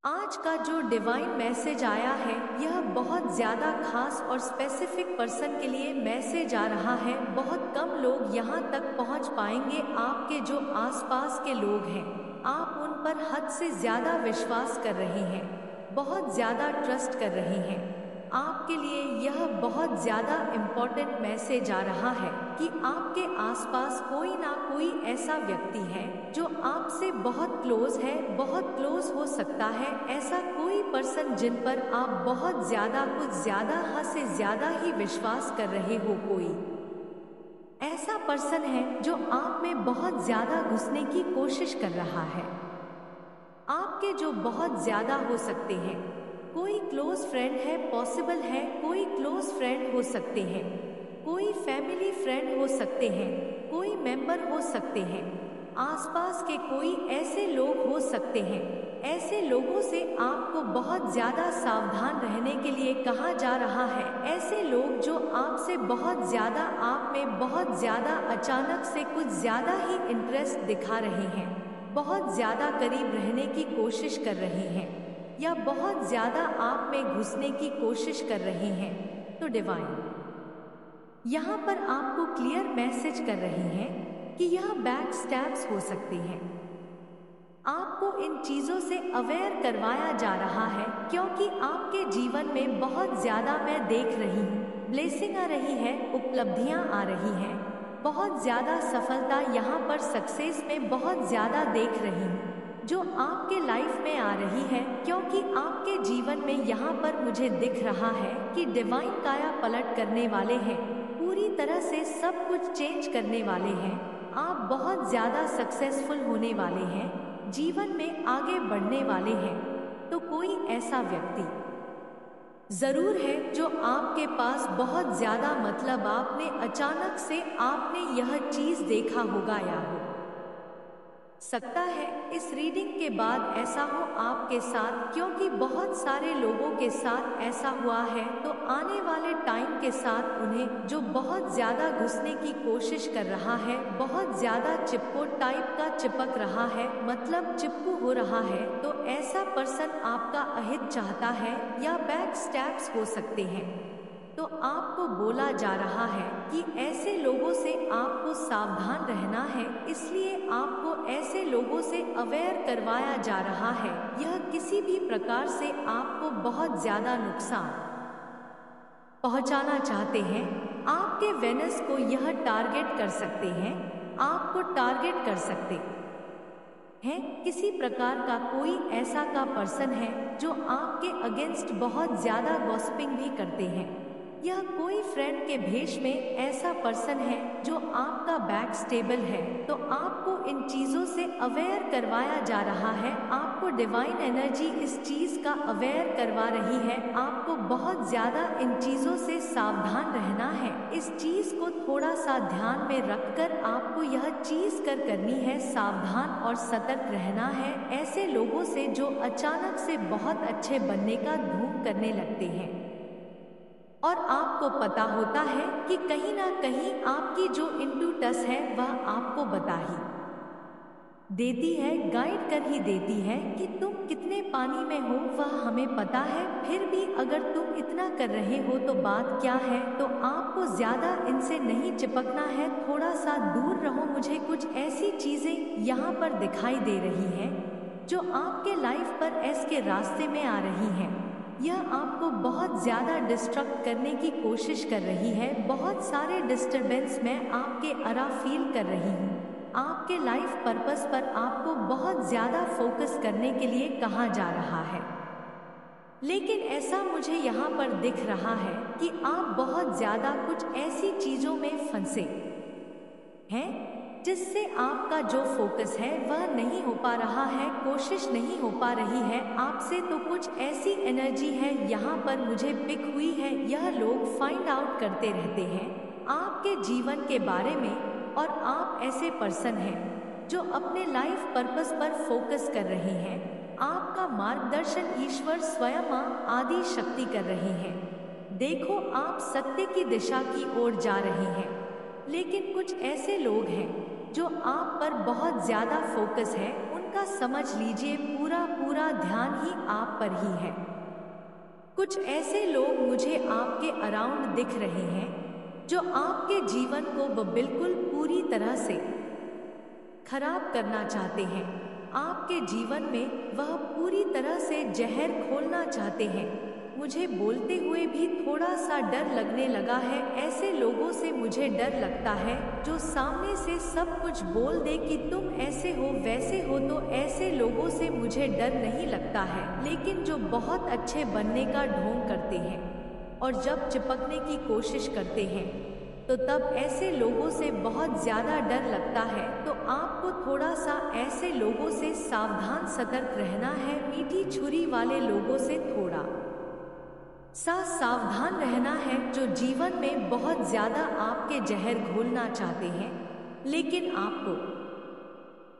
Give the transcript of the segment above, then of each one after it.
आज का जो डिवाइन मैसेज आया है यह बहुत ज़्यादा खास और स्पेसिफिक पर्सन के लिए मैसेज आ रहा है। बहुत कम लोग यहाँ तक पहुँच पाएंगे। आपके जो आसपास के लोग हैं, आप उन पर हद से ज़्यादा विश्वास कर रहे हैं, बहुत ज़्यादा ट्रस्ट कर रहे हैं। आपके लिए यह बहुत ज़्यादा इम्पोर्टेंट मैसेज आ रहा है कि आपके आसपास कोई ना कोई ऐसा व्यक्ति है जो आपसे बहुत क्लोज है, बहुत क्लोज हो सकता है। ऐसा कोई पर्सन जिन पर आप बहुत ज़्यादा, कुछ ज़्यादा हद से ज़्यादा ही विश्वास कर रहे हो। कोई ऐसा पर्सन है जो आप में बहुत ज़्यादा घुसने की कोशिश कर रहा है। आपके जो बहुत ज़्यादा हो सकते हैं, कोई क्लोज फ्रेंड है, पॉसिबल है कोई क्लोज फ्रेंड हो सकते हैं, कोई फैमिली फ्रेंड हो सकते हैं, कोई मेंबर हो सकते हैं, आसपास के कोई ऐसे लोग हो सकते हैं। ऐसे लोगों से आपको बहुत ज़्यादा सावधान रहने के लिए कहा जा रहा है। ऐसे लोग जो आपसे बहुत ज़्यादा, आप में बहुत ज़्यादा अचानक से कुछ ज़्यादा ही इंटरेस्ट दिखा रहे हैं, बहुत ज़्यादा करीब रहने की कोशिश कर रहे हैं, या बहुत ज़्यादा आप में घुसने की कोशिश कर रहे हैं। तो डिवाइन यहाँ पर आपको क्लियर मैसेज कर रहे हैं कि यह बैक स्टैब्स हो सकते हैं। आपको इन चीज़ों से अवेयर करवाया जा रहा है क्योंकि आपके जीवन में बहुत ज़्यादा, मैं देख रही हूँ, ब्लेसिंग आ रही है, उपलब्धियाँ आ रही हैं, बहुत ज़्यादा सफलता यहाँ पर, सक्सेस में बहुत ज़्यादा देख रही हूँ जो आपके लाइफ में आ रही है। क्योंकि आपके जीवन में यहाँ पर मुझे दिख रहा है कि डिवाइन काया पलट करने वाले हैं, पूरी तरह से सब कुछ चेंज करने वाले हैं। आप बहुत ज़्यादा सक्सेसफुल होने वाले हैं, जीवन में आगे बढ़ने वाले हैं। तो कोई ऐसा व्यक्ति ज़रूर है जो आपके पास बहुत ज़्यादा, मतलब आपने अचानक से आपने यह चीज़ देखा होगा, या हो सकता है इस रीडिंग के बाद ऐसा हो आपके साथ, क्योंकि बहुत सारे लोगों के साथ ऐसा हुआ है। तो आने वाले टाइम के साथ उन्हें जो बहुत ज़्यादा घुसने की कोशिश कर रहा है, बहुत ज़्यादा चिपको टाइप का चिपक रहा है, मतलब चिपकू हो रहा है, तो ऐसा पर्सन आपका अहित चाहता है या बैक स्टैब्स हो सकते हैं। तो आपको बोला जा रहा है कि ऐसे लोगों से आपको सावधान रहना है, इसलिए आपको ऐसे लोगों से अवेयर करवाया जा रहा है। यह किसी भी प्रकार से आपको बहुत ज़्यादा नुकसान पहुंचाना चाहते हैं। आपके वेनस को यह टारगेट कर सकते हैं, आपको टारगेट कर सकते हैं। किसी प्रकार का कोई ऐसा का पर्सन है जो आपके अगेंस्ट बहुत ज़्यादा गॉसिपिंग भी करते हैं। यह कोई फ्रेंड के भेष में ऐसा पर्सन है जो आपका बैक स्टेबल है। तो आपको इन चीज़ों से अवेयर करवाया जा रहा है, आपको डिवाइन एनर्जी इस चीज़ का अवेयर करवा रही है। आपको बहुत ज़्यादा इन चीज़ों से सावधान रहना है, इस चीज़ को थोड़ा सा ध्यान में रखकर आपको यह चीज़ करनी है, सावधान और सतर्क रहना है ऐसे लोगों से जो अचानक से बहुत अच्छे बनने का धूम करने लगते हैं। और आपको पता होता है कि कहीं ना कहीं आपकी जो इंट्यूटस है वह आपको बता ही देती है, गाइड कर ही देती है कि तुम कितने पानी में हो, वह हमें पता है। फिर भी अगर तुम इतना कर रहे हो तो बात क्या है। तो आपको ज़्यादा इनसे नहीं चिपकना है, थोड़ा सा दूर रहो। मुझे कुछ ऐसी चीज़ें यहाँ पर दिखाई दे रही हैं जो आपके लाइफ पर ऐसे रास्ते में आ रही हैं। यह आपको बहुत ज़्यादा डिस्ट्रक्ट करने की कोशिश कर रही है। बहुत सारे डिस्टरबेंस मैं आपके अरा फील कर रही हूँ। आपके लाइफ पर्पस पर आपको बहुत ज़्यादा फोकस करने के लिए कहा जा रहा है, लेकिन ऐसा मुझे यहाँ पर दिख रहा है कि आप बहुत ज़्यादा कुछ ऐसी चीज़ों में फंसे हैं जिससे आपका जो फोकस है वह नहीं हो पा रहा है, कोशिश नहीं हो पा रही है आपसे। तो कुछ ऐसी एनर्जी है यहाँ पर मुझे पिक हुई है। यह लोग फाइंड आउट करते रहते हैं आपके जीवन के बारे में, और आप ऐसे पर्सन हैं जो अपने लाइफ पर्पस पर फोकस कर रहे हैं। आपका मार्गदर्शन ईश्वर स्वयं आदि शक्ति कर रहे हैं। देखो, आप सत्य की दिशा की ओर जा रहे हैं, लेकिन कुछ ऐसे लोग हैं जो आप पर बहुत ज़्यादा फोकस है, उनका समझ लीजिए पूरा पूरा ध्यान ही आप पर ही है। कुछ ऐसे लोग मुझे आपके अराउंड दिख रहे हैं जो आपके जीवन को बिल्कुल पूरी तरह से खराब करना चाहते हैं। आपके जीवन में वह पूरी तरह से जहर घोलना चाहते हैं। मुझे बोलते हुए भी थोड़ा सा डर लगने लगा है। ऐसे लोगों से मुझे डर लगता है जो सामने से सब कुछ बोल दे कि तुम ऐसे हो वैसे हो। तो ऐसे लोगों से मुझे डर नहीं लगता है, लेकिन जो बहुत अच्छे बनने का ढोंग करते हैं और जब चिपकने की कोशिश करते हैं तो तब ऐसे लोगों से बहुत ज़्यादा डर लगता है। तो आपको थोड़ा सा ऐसे लोगों से सावधान सतर्क रहना है। मीठी छुरी वाले लोगों से थोड़ा सा सावधान रहना है जो जीवन में बहुत ज़्यादा आपके जहर घोलना चाहते हैं। लेकिन आपको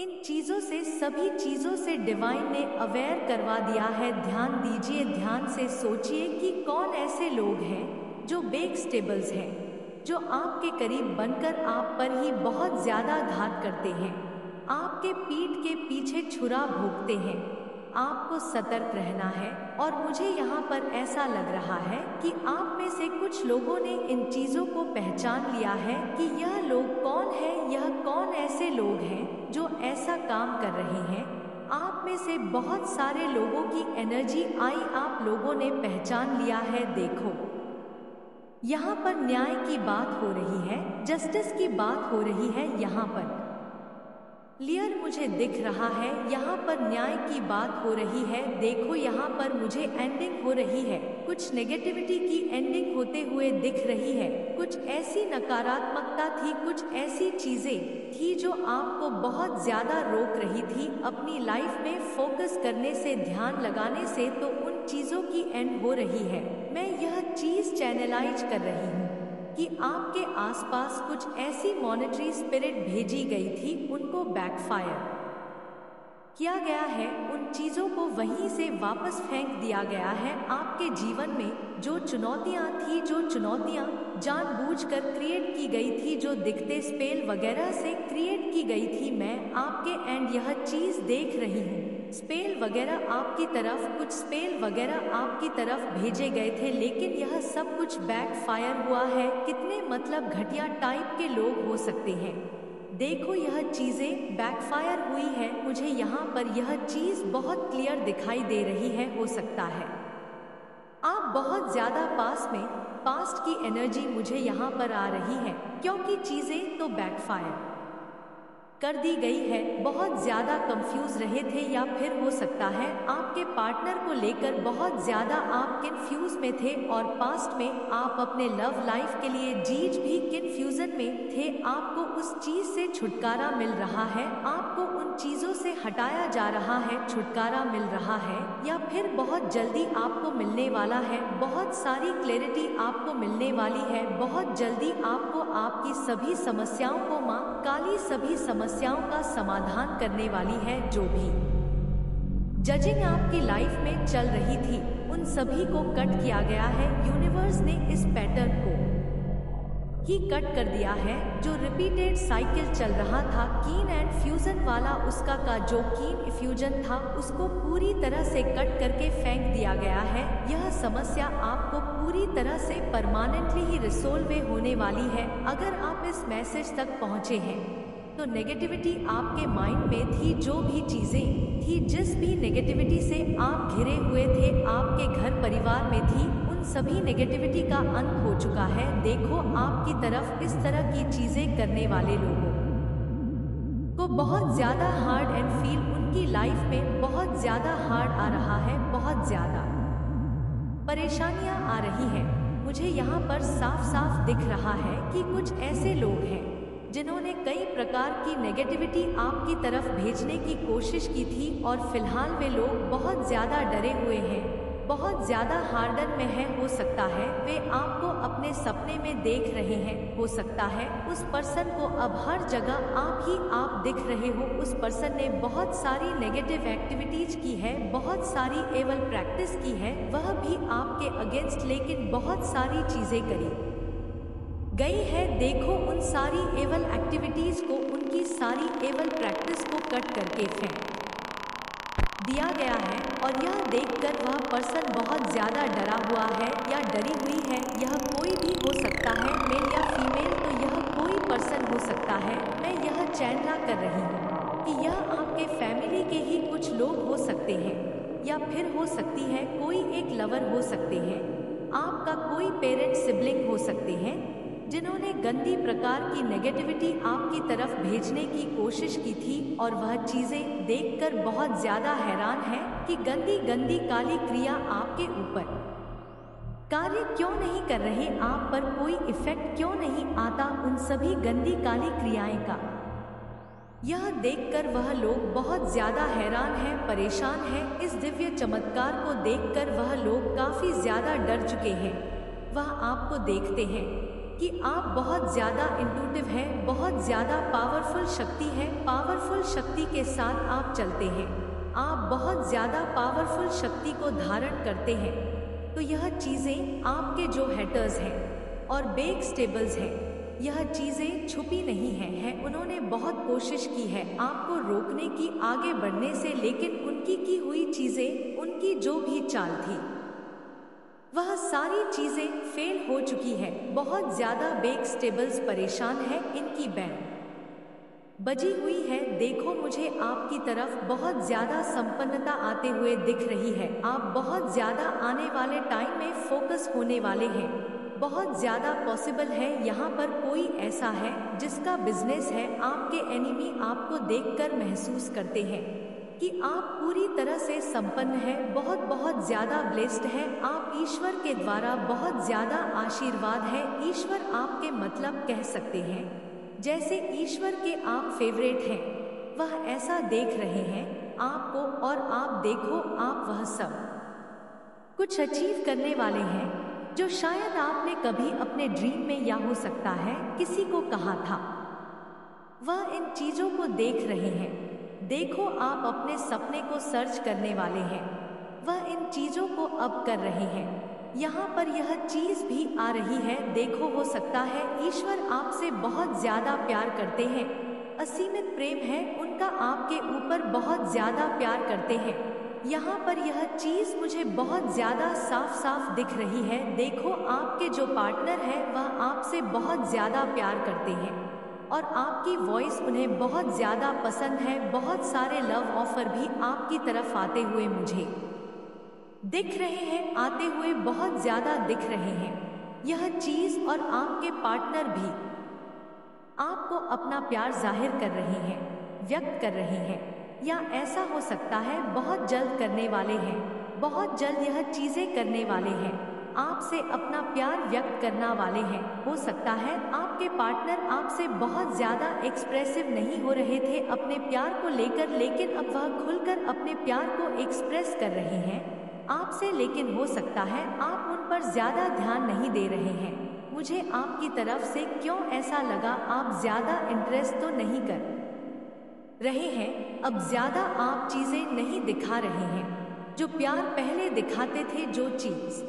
इन चीज़ों से, सभी चीज़ों से डिवाइन ने अवेयर करवा दिया है। ध्यान दीजिए, ध्यान से सोचिए कि कौन ऐसे लोग हैं जो बेकस्टेबल्स हैं, जो आपके करीब बनकर आप पर ही बहुत ज़्यादा घात करते हैं, आपके पीठ के पीछे छुरा भोंकते हैं। आपको सतर्क रहना है। और मुझे यहाँ पर ऐसा लग रहा है कि आप में से कुछ लोगों ने इन चीज़ों को पहचान लिया है कि यह लोग कौन है, यह कौन ऐसे लोग हैं जो ऐसा काम कर रहे हैं। आप में से बहुत सारे लोगों की एनर्जी आई, आप लोगों ने पहचान लिया है। देखो, यहाँ पर न्याय की बात हो रही है, जस्टिस की बात हो रही है। यहाँ पर क्लियर मुझे दिख रहा है, यहाँ पर न्याय की बात हो रही है। देखो, यहाँ पर मुझे एंडिंग हो रही है, कुछ नेगेटिविटी की एंडिंग होते हुए दिख रही है। कुछ ऐसी नकारात्मकता थी, कुछ ऐसी चीजें थी जो आपको बहुत ज्यादा रोक रही थी अपनी लाइफ में फोकस करने से, ध्यान लगाने से। तो उन चीजों की एंड हो रही है। मैं यह चीज चैनलाइज कर रही हूँ कि आपके आसपास कुछ ऐसी मॉनेटरी स्पिरिट भेजी गई थी, उनको बैकफायर किया गया है, उन चीज़ों को वहीं से वापस फेंक दिया गया है। आपके जीवन में जो चुनौतियाँ थी, जो चुनौतियाँ जानबूझकर क्रिएट की गई थी, जो दिखते स्पेल वगैरह से क्रिएट की गई थी, मैं आपके एंड यह चीज़ देख रही हूँ। स्पेल वगैरह आपकी तरफ, कुछ स्पेल वगैरह आपकी तरफ भेजे गए थे, लेकिन यह सब कुछ बैकफायर हुआ है। कितने मतलब घटिया टाइप के लोग हो सकते हैं। देखो, यह चीज़ें बैकफायर हुई है। मुझे यहाँ पर यह चीज़ बहुत क्लियर दिखाई दे रही है। हो सकता है आप बहुत ज़्यादा पास्ट की एनर्जी मुझे यहाँ पर आ रही है, क्योंकि चीज़ें तो बैकफायर कर दी गई है। बहुत ज़्यादा कंफ्यूज रहे थे, या फिर हो सकता है आपके पार्टनर को लेकर बहुत ज़्यादा आप कंफ्यूज में थे और पास्ट में आप अपने लव लाइफ के लिए जीज भी कंफ्यूजन में थे। आपको उस चीज़ से छुटकारा मिल रहा है, आपको उन चीज़ों से हटाया जा रहा है, छुटकारा मिल रहा है, या फिर बहुत जल्दी आपको मिलने वाला है। बहुत सारी क्लैरिटी आपको मिलने वाली है। बहुत जल्दी आपको आपकी सभी समस्याओं को माँ काली सभी समस्याओं का समाधान करने वाली है। जो भी जजिंग आपकी लाइफ में चल रही थी, उन सभी को कट किया गया है। यूनिवर्स ने इस पैटर्न को ही कट कर दिया है। जो रिपीटेड साइकिल चल रहा था कीन एंड फ्यूजन वाला, उसका का जो कीन फ्यूजन था उसको पूरी तरह से कट करके फेंक दिया गया है। यह समस्या आपको पूरी तरह से परमानेंटली ही रिसोल्व होने वाली है। अगर आप इस मैसेज तक पहुँचे हैं तो नेगेटिविटी आपके माइंड में थी, जो भी चीज़ें थी, जिस भी नेगेटिविटी से आप घिरे हुए थे, आपके घर परिवार में थी, उन सभी नेगेटिविटी का अंत हो चुका है। देखो, आपकी तरफ इस तरह की चीज़ें करने वाले लोगों को बहुत ज़्यादा हार्ड एंड फील उनकी लाइफ में बहुत ज़्यादा हार्ड आ रहा है, बहुत ज़्यादा परेशानियाँ आ रही हैं। मुझे यहाँ पर साफ साफ दिख रहा है कि कुछ ऐसे लोग हैं जिन्होंने कई प्रकार की नेगेटिविटी आपकी तरफ भेजने की कोशिश की थी, और फिलहाल वे लोग बहुत ज़्यादा डरे हुए हैं, बहुत ज़्यादा हार्डन में है। हो सकता है वे आपको अपने सपने में देख रहे हैं। हो सकता है उस पर्सन को अब हर जगह आप ही आप दिख रहे हो। उस पर्सन ने बहुत सारी नेगेटिव एक्टिविटीज की है, बहुत सारी एवल प्रैक्टिस की है, वह भी आपके अगेंस्ट, लेकिन बहुत सारी चीज़ें करी गई है। देखो, उन सारी एवल एक्टिविटीज को, उनकी सारी एवल प्रैक्टिस को कट करके फेंक दिया गया है और यह देखकर वह पर्सन बहुत ज़्यादा डरा हुआ है या डरी हुई है। यह कोई भी हो सकता है, मेल या फीमेल, तो यह कोई पर्सन हो सकता है। मैं यह चैनला कर रही हूँ कि यह आपके फैमिली के ही कुछ लोग हो सकते हैं या फिर हो सकती है कोई एक लवर हो सकते हैं, आपका कोई पेरेंट सिबलिंग हो सकते हैं जिन्होंने गंदी प्रकार की नेगेटिविटी आपकी तरफ भेजने की कोशिश की थी और वह चीज़ें देखकर बहुत ज़्यादा हैरान है कि गंदी गंदी काली क्रिया आपके ऊपर कार्य क्यों नहीं कर रहे, आप पर कोई इफेक्ट क्यों नहीं आता उन सभी गंदी काली क्रियाएं का। यह देखकर वह लोग बहुत ज्यादा हैरान हैं, परेशान हैं। इस दिव्य चमत्कार को देखकर वह लोग काफी ज्यादा डर चुके हैं। वह आपको देखते हैं कि आप बहुत ज्यादा इंट्यूटिव हैं, बहुत ज्यादा पावरफुल शक्ति है। पावरफुल शक्ति के साथ आप चलते हैं, आप बहुत ज्यादा पावरफुल शक्ति को धारण करते हैं। तो यह चीजें आपके जो हेटर्स हैं और बेक स्टेबल्स हैं, यह चीजें छुपी नहीं हैं। उन्होंने बहुत कोशिश की है आपको रोकने की, आगे बढ़ने से, लेकिन उनकी की हुई चीजें, उनकी जो भी चाल थी, वह सारी चीजें फेल हो चुकी है। बहुत ज्यादा बेक स्टेबल्स परेशान है, इनकी बैंड बजी हुई है। देखो, मुझे आपकी तरफ बहुत ज्यादा संपन्नता आते हुए दिख रही है। आप बहुत ज्यादा आने वाले टाइम में फोकस होने वाले हैं। बहुत ज्यादा पॉसिबल है यहाँ पर कोई ऐसा है जिसका बिजनेस है। आपके एनिमी आपको देखकर महसूस करते हैं कि आप पूरी तरह से संपन्न है, बहुत बहुत ज्यादा ब्लेस्ड है। आप ईश्वर के द्वारा बहुत ज्यादा आशीर्वाद है। ईश्वर आपके मतलब कह सकते हैं जैसे ईश्वर के आप फेवरेट हैं। वह ऐसा देख रहे हैं आपको और आप देखो, आप वह सब कुछ अचीव करने वाले हैं जो शायद आपने कभी अपने ड्रीम में या हो सकता है किसी को कहा था। वह इन चीजों को देख रहे हैं। देखो, आप अपने सपने को सर्च करने वाले हैं। वह इन चीजों को अब कर रहे हैं। यहाँ पर यह चीज भी आ रही है। देखो, हो सकता है ईश्वर आपसे बहुत ज्यादा प्यार करते हैं, असीमित प्रेम है उनका, आपके ऊपर बहुत ज्यादा प्यार करते हैं। यहाँ पर यह चीज मुझे बहुत ज्यादा साफ साफ दिख रही है। देखो, आपके जो पार्टनर है वह आपसे बहुत ज्यादा प्यार करते हैं और आपकी वॉइस उन्हें बहुत ज्यादा पसंद है। बहुत सारे लव ऑफर भी आपकी तरफ आते हुए मुझे दिख रहे हैं, आते हुए बहुत ज्यादा दिख रहे हैं यह चीज। और आपके पार्टनर भी आपको अपना प्यार जाहिर कर रहे हैं, व्यक्त कर रहे हैं, या ऐसा हो सकता है बहुत जल्द करने वाले हैं। बहुत जल्द यह चीजें करने वाले हैं, आपसे अपना प्यार व्यक्त करना वाले हैं। हो सकता है आपके पार्टनर आपसे बहुत ज्यादा एक्सप्रेसिव नहीं हो रहे थे अपने प्यार को लेकर, लेकिन अब वह खुलकर अपने प्यार को एक्सप्रेस कर रहे हैं आपसे। लेकिन हो सकता है आप उन पर ज्यादा ध्यान नहीं दे रहे हैं। मुझे आपकी तरफ से क्यों ऐसा लगा, आप ज्यादा इंटरेस्ट तो नहीं कर रहे हैं। अब ज्यादा आप चीजें नहीं दिखा रहे हैं जो प्यार पहले दिखाते थे, जो चीज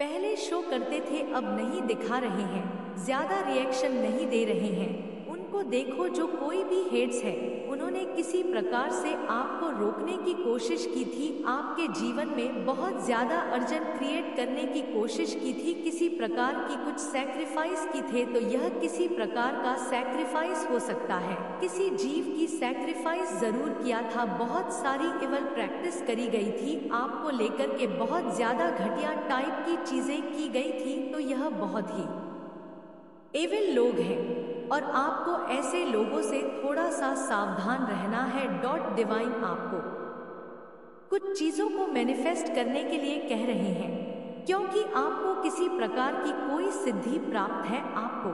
पहले शो करते थे अब नहीं दिखा रहे हैं। ज्यादा रिएक्शन नहीं दे रहे हैं। उनको देखो, जो कोई भी हेड्स है, उन्होंने किसी प्रकार से आपको रोकने की कोशिश की थी। आपके जीवन में बहुत ज्यादा अर्जन क्रिएट करने की कोशिश की थी, किसी प्रकार की कुछ सैक्रिफाइस की थे। तो यह किसी प्रकार का सैक्रिफाइस हो सकता है, किसी जीव की सैक्रिफाइस जरूर किया था। बहुत सारी इवल प्रैक्टिस करी गई थी आपको लेकर के, बहुत ज्यादा घटिया टाइप की चीजें की गई थी। तो यह बहुत ही एविल लोग हैं और आपको ऐसे लोगों से थोड़ा सा सावधान रहना है। डिवाइन आपको कुछ चीजों को मैनिफेस्ट करने के लिए कह रहे हैं, क्योंकि आपको किसी प्रकार की कोई सिद्धि प्राप्त है। आपको